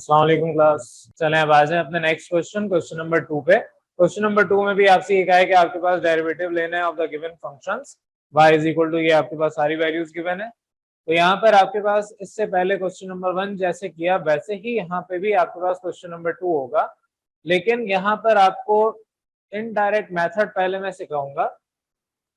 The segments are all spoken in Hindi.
अस्सलाम वालेकुम क्लास। चलें अब आ जाएं अपने नेक्स्ट क्वेश्चन नंबर 2 पे। क्वेश्चन नंबर 2 में भी आपसे ये कहा है कि आपके पास डेरिवेटिव लेना है of the given functions y is equal to, ये आपके पास सारी वैल्यूज गिवन है। तो यहाँ पर आपके पास इससे पहले क्वेश्चन नंबर 1 जैसे किया वैसे ही यहाँ पे भी आपके पास क्वेश्चन नंबर 2 होगा, लेकिन यहाँ पर आपको इनडायरेक्ट मेथड पहले मैं सिखाऊंगा।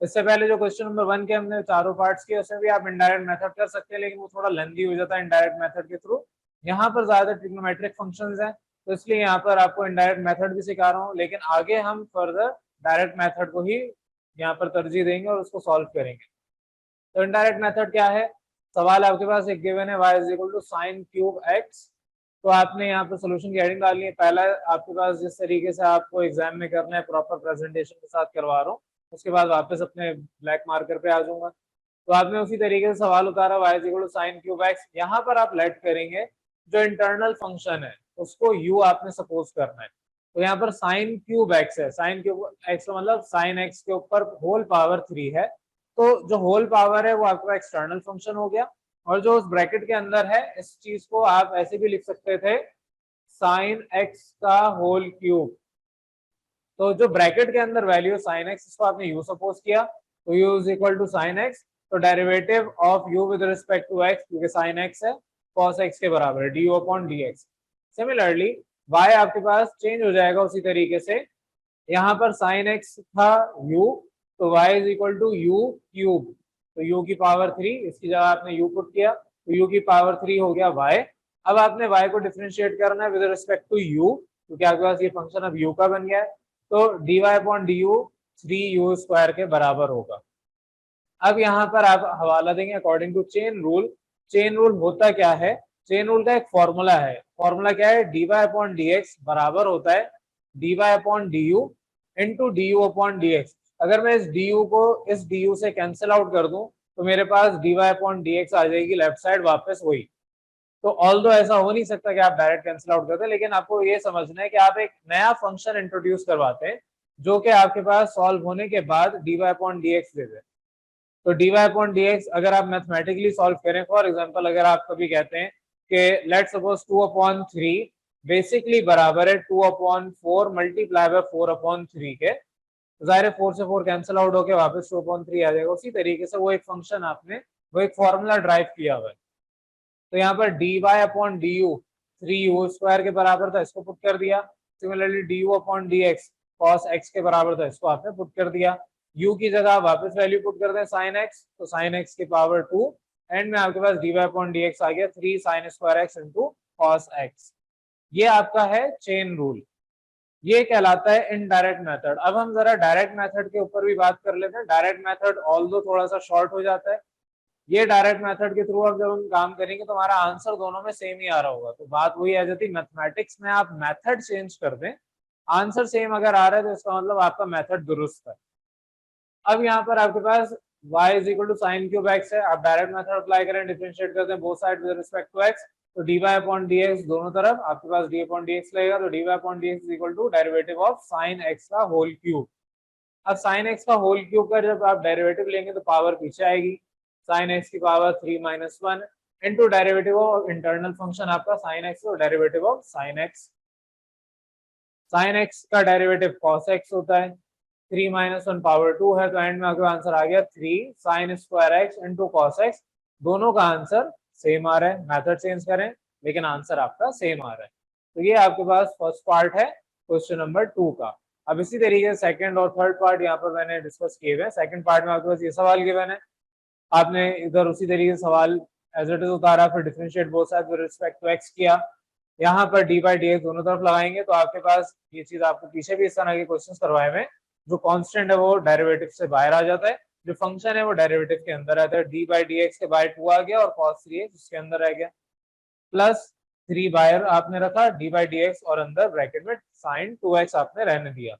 इससे पहले जो क्वेश्चन नंबर 1 के हमने चारों पार्ट्स किए उसमें भी आप इनडायरेक्ट मेथड कर सकते हैं, लेकिन वो थोड़ा लेंथी हो जाता है इनडायरेक्ट मेथड के थ्रू। यहाँ पर ज्यादा ट्रिग्नोमेट्रिक फंक्शंस हैं, तो इसलिए यहाँ पर आपको इनडायरेक्ट मेथड भी सिखा रहा हूँ, लेकिन आगे हम फर्दर डायरेक्ट मेथड को ही यहाँ पर तरजीह देंगे और उसको सॉल्व करेंगे। तो इनडायरेक्ट मेथड क्या है? सवाल आपके पास एक गिवन है y is equal to sine cube x। तो आपने यहाँ पर सोल्यूशन की हेडिंग डालनी है। पहला आपके पास जिस तरीके से आपको एग्जाम में करना है प्रॉपर प्रेजेंटेशन के साथ करवा रहा हूँ, उसके बाद वापस अपने ब्लैक मार्कर पे आ जाऊंगा। तो आपने उसी तरीके से सवाल उतारा y is equal to sine cube x। यहाँ पर आप लेट करेंगे जो इंटरनल फंक्शन है उसको u आपने सपोज करना है। तो यहाँ पर साइन क्यूब x है, साइन क्यूब x का मतलब साइन x के ऊपर होल पावर 3 है। तो जो होल पावर है वो आपका एक्सटर्नल फंक्शन हो गया, और जो उस ब्रैकेट के अंदर है इस चीज को आप ऐसे भी लिख सकते थे साइन x का होल क्यूब। तो जो ब्रैकेट के अंदर वैल्यू साइन x इसको आपने u सपोज किया, तो u is equal to sine x। तो derivative of u with respect to x, क्योंकि साइन x है, cos x के बराबर है du upon dx। Similarly y आपके पास चेंज हो जाएगा उसी तरीके से। यहाँ पर साइन x था u, तो y is equal to u cube. तो u की पावर 3, इसकी जगह आपने u पुट किया, तो u की पावर 3 हो गया y। अब आपने y को डिफरेंशिएट करना है विद रिस्पेक्ट टू u, क्योंकि आपके पास ये फंक्शन अब u का बन गया है। तो dy upon du 3u square के बराबर होगा। अब यहाँ पर आप हवाला देंगे according to chain rule. Chain rule होता क्या है? चेन रूल का एक फॉर्मूला है। फॉर्मूला क्या है? dy अपॉन dx बराबर होता है dy upon du into du upon dx। अगर मैं इस du को इस du से कैंसिल आउट कर दूं तो मेरे पास dy अपॉन dx आ जाएगी लेफ्ट साइड वापस वही। तो ऑल्दो ऐसा हो नहीं सकता कि आप डायरेक्ट कैंसिल आउट करते हैं, लेकिन आपको ये समझना है कि आप एक नया फंक्शन इंट्रोड्यूस करवाते हैं जो कि आपके पास सॉल्व होने के बाद dy अपॉन dx दे दे। तो dy अपॉन dx अगर आप मैथमेटिकली सॉल्व करें, फॉर एग्जांपल अगर आप कभी कहते हैं कि लेट्स सपोज 2 अपॉन 3 बेसिकली बराबर है 2 अपॉन 4 मल्टीप्लाई बाय 4 अपॉन 3 के, जाहिर है 4 से 4 कैंसिल आउट होकर वापस 2 अपॉन 3 आ जाएगा। उसी तरीके से वो एक फंक्शन आपने वो एक फॉर्मूला ड्राइव किया हुआ है। तो यहाँ पर dy upon du 3u square के बराबर था, इसको पुट कर दिया। Similarly du upon dx cos x के बराबर था, इसको आपने पुट कर दिया। u की जगह वापस वैल्यू पुट कर दें sin x, तो sin x की पावर 2। एंड में आपके पास dy अपॉन dx आ गया 3 sin square x into cos x। ये आपका है चेन रूल, ये कहलाता है इनडायरेक्ट मेथड। अब हम जरा डायरेक्ट मेथड के ऊपर भी बात कर लेते हैं। डायरेक्ट मेथड ऑल्दो थोड़ा सा शॉर्ट हो जाता है। ये डायरेक्ट मेथड के थ्रू अब जब हम काम करेंगे तो हमारा आंसर दोनों में सेम ही आ रहा होगा। तो बात वही आ जाती है, मैथमेटिक्स में आप मेथड चेंज कर दें, आंसर सेम अगर आ रहा है तो इसका मतलब आपका मेथड दुरुस्त है। अब यहाँ पर आपके पास y is equal to sine cube x है। आप डायरेक्ट मेथड अप्लाई करें, डिफरेंशिएट करते हैं both side with respect to x, तो dy अपॉन dx दोनों तरफ आपके पास d अपॉन dx लगेगा। तो dy upon dx is equal to derivative of sine x का होल क्यूब। अब साइन x का होल क्यूब का जब आप डेरिवेटिव लेंगे तो पावर पीछे आएगी, साइन x की power 3 minus 1 into derivative of internal function आपका साइन x और derivative of sine x। Sine x का डेरिवेटिव cos x होता है, 3 माइनस 1 पावर 2 है, तो एंड में आपका आंसर आ गया 3 sine square x into cos x. दोनों का आंसर सेम आ रहा है, मेथड चेंज करें लेकिन आंसर आपका सेम आ रहा है। तो ये आपके पास फर्स्ट पार्ट है क्वेश्चन नंबर 2 का। अब इसी तरीके से सेकंड और थर्ड पार्ट यहाँ पर मैंने डिस्कस किए हुए। सेकंड पार्ट में आपके पास ये सवाल गिवन है, आपने इधर उसी तरीके से सवाल एज इट इज उतारा, फिर differentiate both sides with respect to x किया। यहाँ पर dy dx दोनों तरफ लगाएंगे तो आपके पास ये चीज आपको पीछे भी इस तरह के क्वेश्चंस करवाए हुए, जो कांस्टेंट है वो डेरिवेटिव से बाहर आ जाता है, जो फंक्शन है वो डेरिवेटिव के अंदर आता है। dy dx के बाय 2 आ गया और cos 3x उसके अंदर रह गया, प्लस 3 बाहर आपने रखा dy dx और अंदर ब्रैकेट में sin 2x आपने रहने दिया।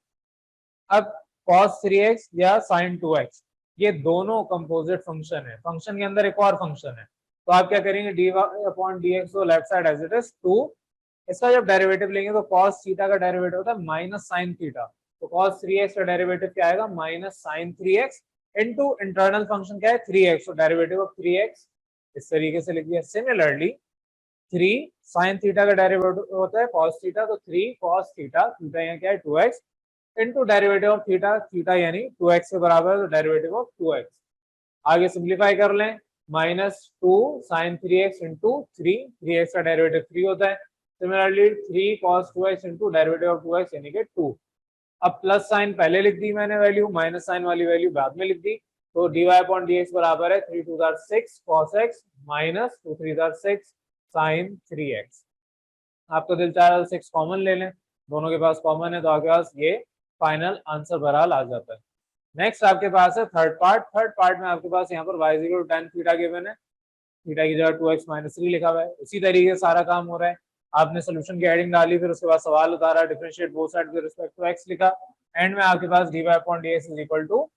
अब cos 3x या sin 2x ये दोनों कंपोजिट फंक्शन है, फंक्शन के अंदर एक और फंक्शन है, तो आप क्या करेंगे dy अपॉन dx को left side as it is 2, इसका जब डेरिवेटिव लेंगे तो cos थीटा का डेरिवेटिव होता है माइनस sin थीटा, तो cos 3x का डेरिवेटिव क्या आएगा minus sin 3x into internal function क्या है 3x, तो डेरिवेटिव ऑफ 3x इस तरीके से लिख दिया। सिमिलरली 3 साइन थीटा का डेरिवेटिव होता है cos थीटा, तो 3 cos थीटा, थीटा यहाँ क्या है 2x into derivative of theta, theta यानी 2x के बराबर, तो डेरिवेटिव ऑफ 2x। आगे सिंप्लीफाई कर लें, -2 sin 3x इंटू 3x का डेरिवेटिव 3 होता है। Similarly 3 cos 2x into derivative of 2x यानी कि 2। अब प्लस साइन पहले लिख दी मैंने वैल्यू, माइनस साइन वाली वैल्यू बाद में लिख दी, तो dy अपॉन dx बराबर है 3 2 6 cos x minus 2 3 6 sin 3x। आपको दिल चाह रहा 6 कॉमन ले लें, दोनों के पास कॉमन है तो आपके पास ये फाइनल आंसर बहरहाल आ जाता है। नेक्स्ट आपके पास है थर्ड पार्ट में आपके पास यहाँ पर y equal to tan theta given है, थीटा की जगह 2x माइनस 3 लिखा हुआ है। इसी तरीके से सारा काम हो रहा है, आपने सोल्यूशन की हेडिंग डाली, फिर उसके बाद सवाल उतारा, differentiate both side with respect to x लिखा, एंड में आपके पास dy upon dx is equal to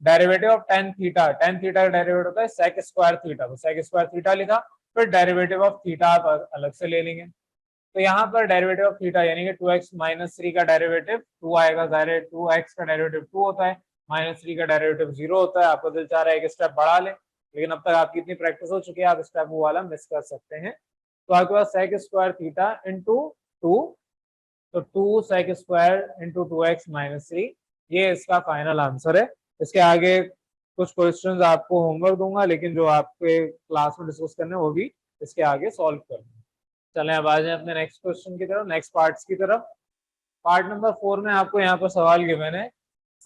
derivative of tan theta का डेरिवेटिव होता है sec स्क्वायर थीटा, तो sec स्क्वायर थीटा लिखा, फिर डेरिवेटिव ऑफ थीटा आप अलग से ले लेंगे। तो यहाँ पर डेरिवेटिव ऑफ थीटा यानी कि 2x माइनस 3 का डेरिवेटिव 2 आएगा, ज़ाहिर है 2x का डेरिवेटिव 2 होता है, -3 का डेरिवेटिव 0 होता है। आपको दिल चाह रहा है एक स्टेप बढ़ा लें, लेकिन अब तक आपकी इतनी प्रैक्टिस हो चुकी है, आप स्टेप वो वाला मिस कर सकते हैं। तो आपके पास sec स्क्वायर थीटा इंटू 2, तो 2 sec square into 2x minus 3, ये इसका फाइनल आंसर है। इसके आगे कुछ क्वेश्चंस आपको होमवर्क दूंगा, लेकिन जो आपके क्लास में डिस्कस करने वो भी इसके आगे सॉल्व करना। चलें अब आ जाए अपने नेक्स्ट क्वेश्चन की तरफ, नेक्स्ट पार्ट्स की तरफ। पार्ट नंबर 4 में आपको यहाँ पर सवाल गिवन है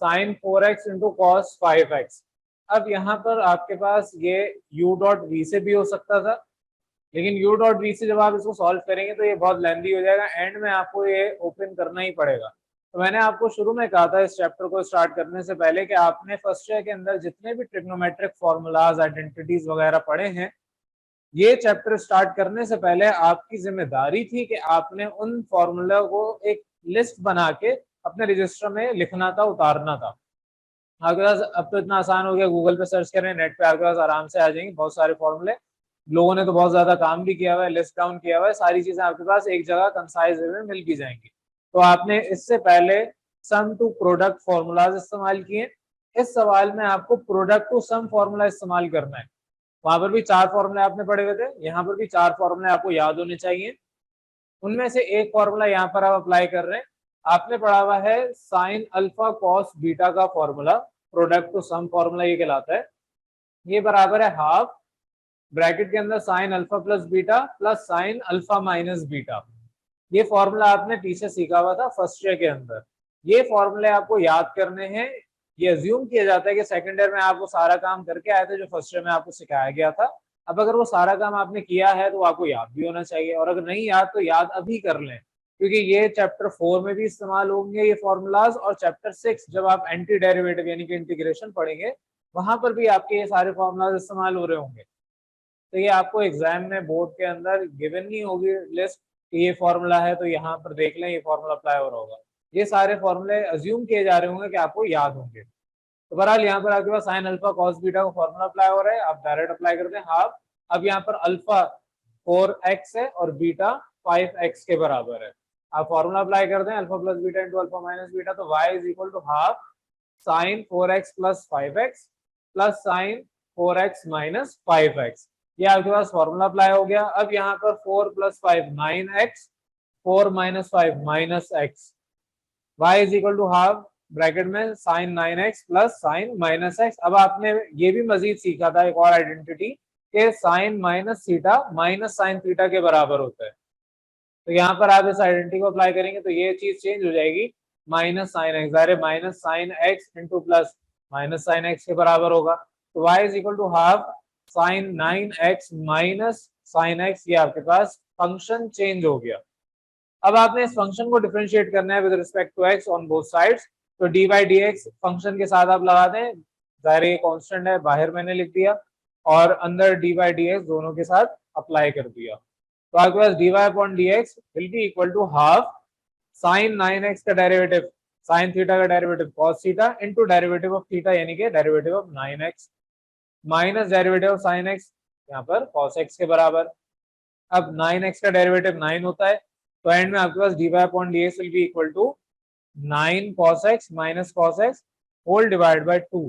sin 4x into cos 5x। अब यहाँ पर आपके पास ये u डॉट v से भी हो सकता था, लेकिन u डॉट v से जब आप इसको सॉल्व करेंगे तो ये बहुत लेंथी हो जाएगा, एंड में आपको ये ओपन करना ही पड़ेगा। तो मैंने आपको शुरू में कहा था इस चैप्टर को स्टार्ट करने से पहले कि आपने फर्स्ट ईयर के अंदर जितने भी ट्रिग्नोमेट्रिक फॉर्मूलाज, आइडेंटिटीज वगैरह पढ़े हैं, ये चैप्टर स्टार्ट करने से पहले आपकी जिम्मेदारी थी कि आपने उन फॉर्मूला को एक लिस्ट बना के अपने रजिस्टर में लिखना था, उतारना था। आपके पास अब तो इतना आसान हो गया, गूगल पे सर्च करें, नेट पे आपके पास आराम से आ जाएंगे बहुत सारे फॉर्मूले। लोगों ने तो बहुत ज्यादा काम भी किया हुआ है, लिस्ट डाउन किया हुआ है, सारी चीजें आपके पास एक जगह कंसाइज वे में मिल भी जाएंगी। तो आपने इससे पहले सम टू प्रोडक्ट फॉर्मूलाज इस्तेमाल किए, इस सवाल में आपको प्रोडक्ट टू सम फॉर्मूला इस्तेमाल करना है। वहां पर भी 4 फॉर्मूले आपने पढ़े हुए थे, यहाँ पर भी 4 फॉर्मूले आपको याद होने चाहिए। उनमें से एक फॉर्मूला यहाँ पर आप अप्लाई कर रहे हैं, आपने पढ़ा हुआ है साइन अल्फा कॉस बीटा का formula, product to sum formula ये कहलाता है। ये बराबर है हाफ ब्रैकेट के अंदर sine alpha plus beta plus sine alpha minus beta. ये फॉर्मूला आपने पीछे सीखा हुआ था फर्स्ट ईयर के अंदर। ये फॉर्मूले आपको याद करने हैं। ये अज्यूम किया जाता है कि सेकंड ईयर में आप वो सारा काम करके आए थे जो फर्स्ट ईयर में आपको सिखाया गया था। अब अगर वो सारा काम आपने किया है तो आपको याद भी होना चाहिए, और अगर नहीं याद तो याद अभी कर लें, क्योंकि ये चैप्टर 4 में भी इस्तेमाल होंगे ये फॉर्मूलाज, और चैप्टर 6 जब आप एंटी डेरिवेटिव यानी कि इंटीग्रेशन पढ़ेंगे वहां पर भी आपके ये सारे फॉर्मूलाज इस्तेमाल हो रहे होंगे। तो ये आपको एग्जाम में बोर्ड के अंदर गिवन नहीं होगी लिस्ट कि ये फॉर्मूला है तो यहाँ पर देख लें ये फॉर्मूला अप्लाई हो रहा होगा। ये सारे फॉर्मूले अज्यूम किए जा रहे होंगे कि आपको याद होंगे। तो बहरहाल यहाँ पर आपके पास साइन अल्फा कॉस बीटा का फॉर्मूला अप्लाई हो रहा है, आप डायरेक्ट अप्लाई करते हैं हाफ। अब यहाँ पर अल्फा 4x है और बीटा 5x के बराबर है, आप फॉर्मूला अप्लाई करते हैं alpha plus beta into alpha minus beta, तो y is equal to half sine 4x plus 5x plus sine 4x minus 5x। ये आपके पास फॉर्मूला अप्लाई हो गया। अब यहाँ पर 4 plus 5 9x, 4 minus 5 minus x, y is equal to half bracket में sine 9x plus sine minus x। अब आपने ये भी मजीद सीखा था एक और आइडेंटिटी के sine minus theta minus sine theta के बराबर होता है। तो यहाँ पर आप इस आइडेंटिटी को अप्लाई करेंगे तो ये चीज चेंज हो जाएगी, माइनस साइन एक्स, अरे minus sine x into plus minus sine x के बराबर होगा। तो y is equal to half sine 9x minus sine x. ये आपके पास फंक्शन चेंज हो गया। अब आपने इस फंक्शन को डिफरेंशिएट करना है with respect to x on both sides, तो dy dx फंक्शन के साथ आप लगा दें, जाहिर ये कांस्टेंट है बाहर मैंने लिख दिया, और अंदर dy dx दोनों के साथ अप्लाई कर दिया। तो आपके पास dy upon dx will be equal to half sine 9x का डेरिवेटिव साइन थीटा का derivative cos theta into derivative of theta यानी कि derivative of 9x minus derivative of sine x यहाँ पर cos x के बराबर। अब 9x का डेरिवेटिव 9 होता है, तो एंड में आपके पास dy upon dx will be equal to 9 cos x minus cos x whole divide by 2।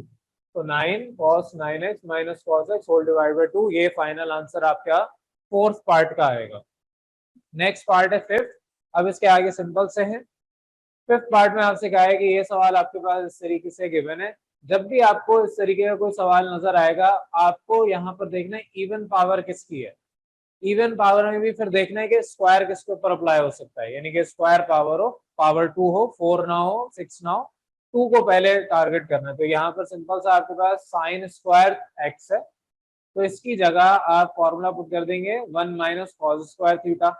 तो 9 cos 9x माइनस cos x whole divide by 2, ये फाइनल आंसर आपका फोर्थ पार्ट का आएगा। नेक्स्ट पार्ट है फिफ्थ। अब इसके आगे सिंपल से है। फिफ्थ पार्ट में आपसे कहा है कि ये सवाल आपके पास इस तरीके से गिवन है। जब भी आपको इस तरीके का कोई सवाल नजर आएगा, आपको यहाँ पर देखना है इवन पावर किसकी है। इवन पावर में भी फिर देखना है कि स्क्वायर किसके ऊपर अप्लाई हो सकता है, यानी कि स्क्वायर पावर हो, पावर 2 हो, 4 ना हो, 6 ना हो, 2 को पहले टारगेट करना है। तो यहाँ पर सिंपल सा आपके पास साइन स्क्वायर एक्स है, तो इसकी जगह आप फॉर्मूला पुट कर देंगे 1 माइनस कॉस स्क्वायर थीटा।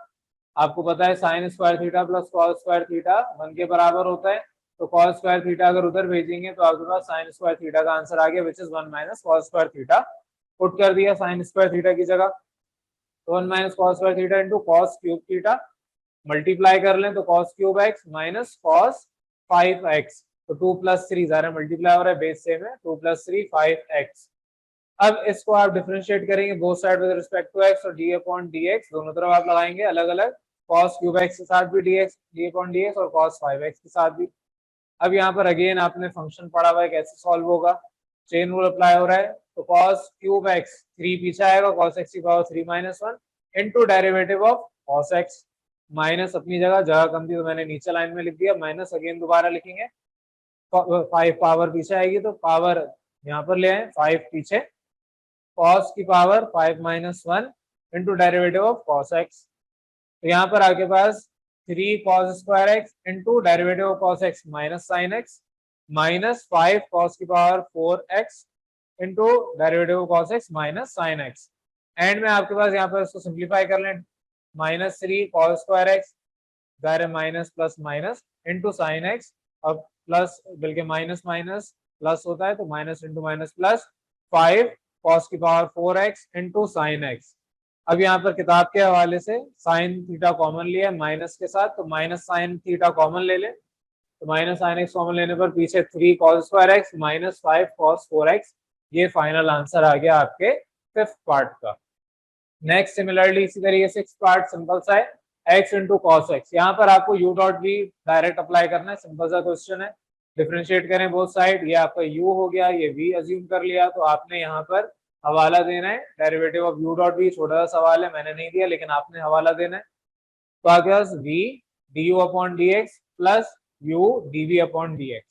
आपको पता है sine square theta plus cos square theta 1 के बराबर होता है, तो कॉस स्क्वायर थीटा अगर उधर भेजेंगे तो आपके पास साइन स्क्वायर थीटा का आंसर आ गया, which is 1 minus cos square theta. Put कर दिया साइन स्क्वायर थीटा की जगह, तो 1 minus cos square theta into cos cube theta, multiply कर लें तो cos cube x minus cos 5x, तो 2 प्लस 3 ज़रा मल्टीप्लाई हो रहा है, बेस सेम है, 2 प्लस 3 5x। अब इसको आप डिफरेंशिएट करेंगे both side with respect to x, और डी अपॉन डी एक्स दोनों तरफ आप लगाएंगे अलग अलग, कॉस क्यूब एक्स के साथ भी डी अपॉन डी एक्स और कॉस 5x के साथ भी। अब यहाँ पर अगेन आपने फंक्शन पढ़ा हुआ है कैसे सॉल्व होगा, चेन रूल अप्लाई हो रहा है, तो कॉस क्यूब एक्स 3 पीछे आएगा, कॉस एक्स की power 3 minus 1 into derivative of cos x, minus अपनी जगह कम थी तो मैंने नीचे लाइन में लिख दिया, माइनस अगेन दोबारा लिखेंगे, 5 पावर पीछे आएगी तो पावर यहाँ पर ले आए 5 पीछे, कॉस की power 5 minus 1 into derivative of cos x, तो यहाँ पर आपके पास 3 cos square x into derivative of cos x minus sine x, minus 5 cos की power 4x into derivative of cos x minus sine x. End में आपके पास यहाँ पर इसको सिंप्लीफाई कर लें, minus 3 cos square x minus plus minus into sine x, अब प्लस बल्कि माइनस माइनस प्लस होता है तो minus into minus plus 5 cos की power 4x into sine x. अब यहाँ पर किताब के हवाले से साइन थीटा कॉमन लिया है माइनस के साथ, तो माइनस साइन थीटा कॉमन ले लें, तो माइनस साइन एक्स कॉमन लेने पर पीछे 3 cos square x minus 5 cos 4x, ये फाइनल आंसर आ गया आपके फिफ्थ पार्ट का। नेक्स्ट सिमिलरली इसी तरीके से सिक्स्थ पार्ट सिंपल सा है, x इंटू कॉस एक्स, यहाँ पर आपको u dot v direct apply करना है, सिंपल सा क्वेश्चन है, डिफरेंशिएट करें बोथ साइड, ये आपका u हो गया, ये v अज्यूम कर लिया, तो आपने यहाँ पर हवाला देना है derivative of u dot v, छोटा सा सवाल है मैंने नहीं दिया लेकिन आपने हवाला देना है, तो आपके पास v du upon dx plus u dv upon dx,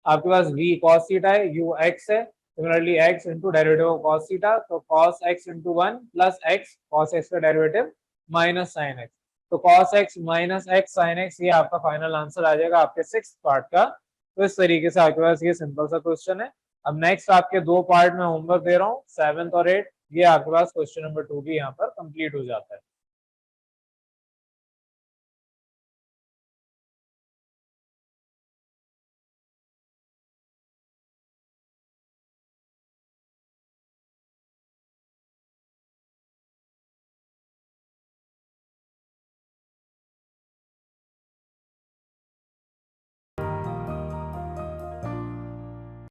आपके पास v cos थीटा है, u x है, similarly x into derivative of cos theta, तो cos x into 1 plus x cos x का डेरिवेटिव माइनस साइन x, तो cos x minus x sin x, ये आपका फाइनल आंसर आ जाएगा आपके सिक्स्थ पार्ट का। तो इस तरीके से आपके पास ये सिंपल सा क्वेश्चन है। अब नेक्स्ट आपके 2 पार्ट में होमवर्क दे रहा हूँ, 7th और 8th, ये आपके पास क्वेश्चन नंबर 2 भी यहाँ पर कंप्लीट हो जाता है।